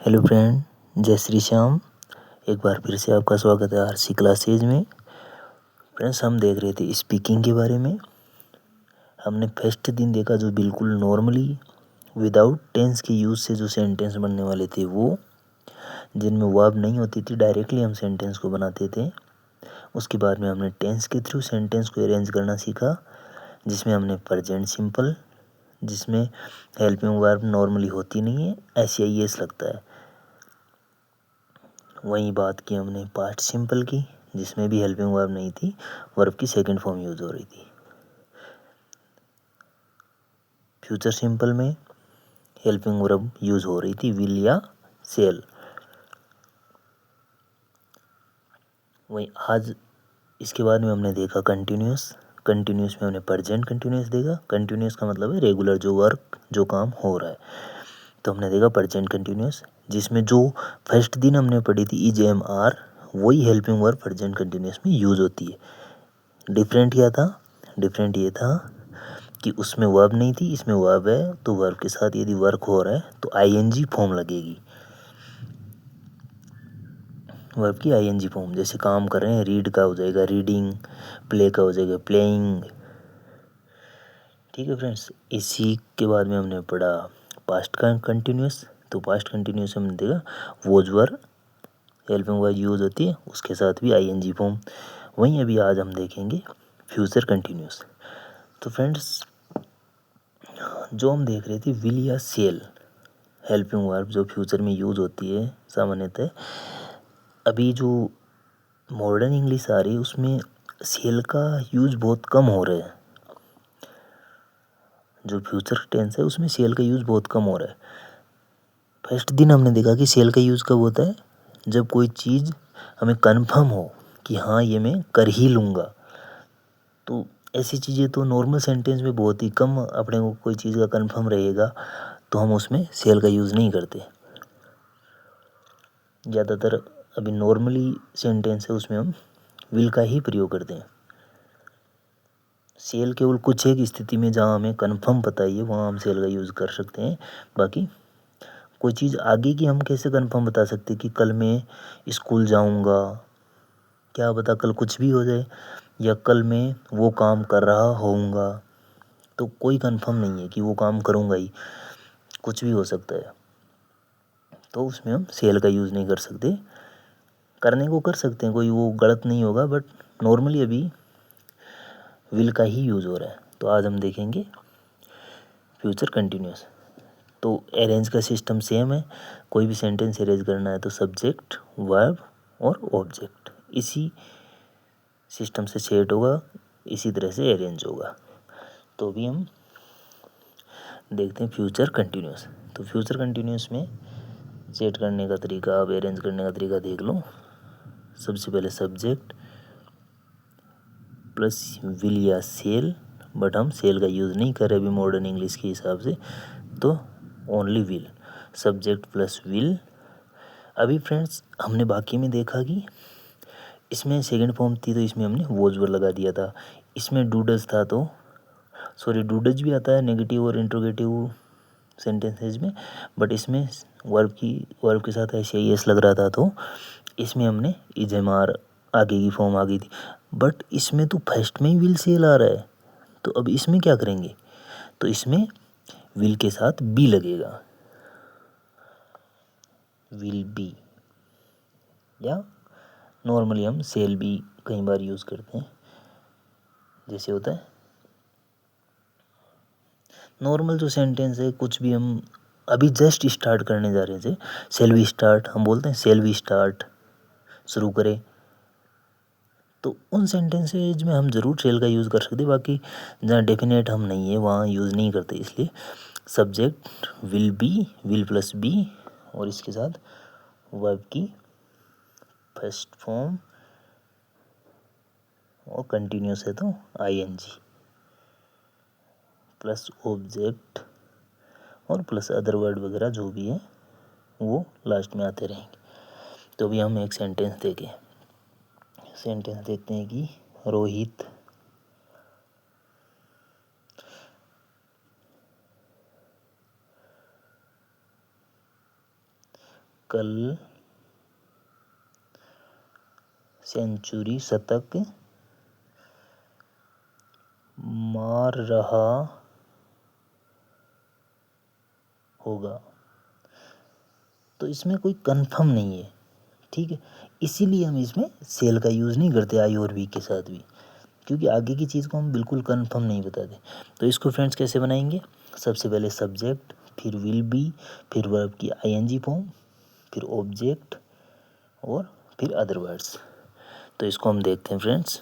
Hello friend, जय श्री श्याम। एक बार फिर से आपका स्वागत है आरसी क्लासेज में। फ्रेंड्स, हम देख रहे थे स्पीकिंग के बारे में। हमने फर्स्ट दिन देखा जो बिल्कुल नॉर्मली विदाउट टेंस के यूज़ से जो सेंटेंस बनने वाले थे, वो जिनमें वर्ब नहीं होती थी, डायरेक्टली हम सेंटेंस को बनाते थे। उसके बाद में हमने टेंस के थ्रू सेंटेंस को अरेंज करना सीखा, जिसमें हमने प्रेजेंट सिंपल, जिसमें हेल्पिंग वर्ब नॉर्मली होती नहीं है, SIS लगता है। वहीं बात की हमने पास्ट सिंपल की, जिसमें भी हेल्पिंग वर्ब नहीं थी, वर्ब की सेकंड फॉर्म यूज हो रही थी। फ्यूचर सिंपल में हेल्पिंग वर्ब यूज हो रही थी, विल या सेल। वहीं आज इसके बाद में हमने देखा कंटिन्यूस। कंटिन्यूस में हमने प्रेजेंट कंटिन्यूस देखा। कंटिन्यूस का मतलब है रेगुलर, जो वर्क, जो काम हो रहा है। तो हमने देखा प्रेजेंट कंटिन्यूस, जिसमें जो फर्स्ट दिन हमने पढ़ी थी EJMR, वही हेल्पिंग वर्ब प्रेजेंट कंटिन्यूस में यूज होती है। डिफरेंट क्या था? डिफरेंट ये था कि उसमें वर्ब नहीं थी, इसमें वर्ब है। तो वर्ब के साथ यदि वर्क हो रहा है तो ING फॉर्म लगेगी। वर्ब की ING फॉर्म, जैसे काम कर रहे हैं, रीड का हो जाएगा रीडिंग, प्ले का हो जाएगा प्लेइंग। ठीक है फ्रेंड्स, इसी के बाद में हमने पढ़ा पास्ट का कंटिन्यूस। तो पास्ट कंटिन्यूस हमने देखा was verb helping verb use होती है, उसके साथ भी ING फॉर्म। वहीं अभी आज हम देखेंगे फ्यूचर कंटिन्यूस। तो फ्रेंड्स, जो हम देख रहे थे विल या सेल हेल्पिंग वर्ब जो फ्यूचर में यूज होती है सामान्यतः, अभी जो मॉडर्न इंग्लिश आ रही है उसमें सेल का यूज बहुत कम हो रहा है। जो फ्यूचर टेंस है उसमें सेल का यूज बहुत कम हो रहा है। फर्स्ट दिन हमने देखा कि सेल का यूज कब होता है, जब कोई चीज़ हमें कन्फर्म हो कि हाँ ये मैं कर ही लूँगा। तो ऐसी चीज़ें तो नॉर्मल सेंटेंस में बहुत ही कम अपने को कोई चीज़ का कन्फर्म रहेगा, तो हम उसमें सेल का यूज़ नहीं करते। ज़्यादातर अभी नॉर्मली सेंटेंस है उसमें हम विल का ही प्रयोग करते हैं। सेल केवल कुछ एक स्थिति में जहाँ हमें कन्फर्म पता ही है वहाँ हम सेल का यूज़ कर सकते हैं। बाकी कोई चीज़ आगे की हम कैसे कन्फर्म बता सकते कि कल मैं स्कूल जाऊँगा, क्या पता कल कुछ भी हो जाए, या कल मैं वो काम कर रहा होऊंगा, तो कोई कंफर्म नहीं है कि वो काम करूँगा ही, कुछ भी हो सकता है। तो उसमें हम सेल का यूज़ नहीं कर सकते। करने को कर सकते हैं, कोई वो गलत नहीं होगा, बट नॉर्मली अभी विल का ही यूज़ हो रहा है। तो आज हम देखेंगे फ्यूचर कंटिन्यूस। तो अरेंज का सिस्टम सेम है। कोई भी सेंटेंस अरेंज करना है तो सब्जेक्ट, वर्ब और ऑब्जेक्ट इसी सिस्टम से सेट होगा, इसी तरह से अरेंज होगा। तो अभी हम देखते हैं फ्यूचर कंटिन्यूस। तो फ्यूचर कंटिन्यूस में सेट करने का तरीका, अब अरेंज करने का तरीका देख लो। सबसे पहले सब्जेक्ट प्लस विल या सेल, बट हम सेल का यूज़ नहीं कर रहे अभी मॉडर्न इंग्लिश के हिसाब से, तो only will. Subject plus will. अभी फ्रेंड्स हमने बाकी में देखा कि इसमें सेकंड फॉर्म थी तो इसमें हमने वॉज वर्ब लगा दिया था। इसमें डूडज था तो डूडज भी आता है नेगेटिव और इंट्रोगेटिव सेंटेंसेज में, बट इसमें वर्ब के साथ SIS लग रहा था, तो इसमें हमने इजमार आगे की फॉर्म आ गई थी। बट इसमें तो फर्स्ट में ही विल सेल आ रहा है, तो अब इसमें क्या करेंगे? तो इसमें विल के साथ बी लगेगा, विल बी, या नॉर्मली हम सेल भी कई बार यूज़ करते हैं। जैसे होता है नॉर्मल जो सेंटेंस है, कुछ भी हम अभी जस्ट स्टार्ट करने जा रहे थे, सेल वी स्टार्ट, हम बोलते हैं सेल वी स्टार्ट, शुरू करें, तो उन सेंटेंसेज में हम ज़रूर सेल का यूज़ कर सकते हैं। बाकी जहाँ डेफिनेट हम नहीं है वहाँ यूज़ नहीं करते। इसलिए subject will be, will plus be, और इसके साथ वर्ब की फर्स्ट फॉर्म, और कंटिन्यूस है तो ING प्लस ऑब्जेक्ट और प्लस अदर वर्ड वगैरह जो भी है वो लास्ट में आते रहेंगे। तो अभी हम एक सेंटेंस देखें। सेंटेंस देखते हैं कि रोहित कल सेंचुरी शतक मार रहा होगा। तो इसमें कोई कंफर्म नहीं है, ठीक है, इसीलिए हम इसमें सेल का यूज़ नहीं करते आई और वी के साथ भी, क्योंकि आगे की चीज़ को हम बिल्कुल कंफर्म नहीं बताते। तो इसको फ्रेंड्स कैसे बनाएंगे, सबसे पहले सब्जेक्ट, फिर विल बी, फिर वर्ब की आईएनजी फॉर्म, फिर ऑब्जेक्ट और फिर अदर वर्ड्स। तो इसको हम देखते हैं फ्रेंड्स।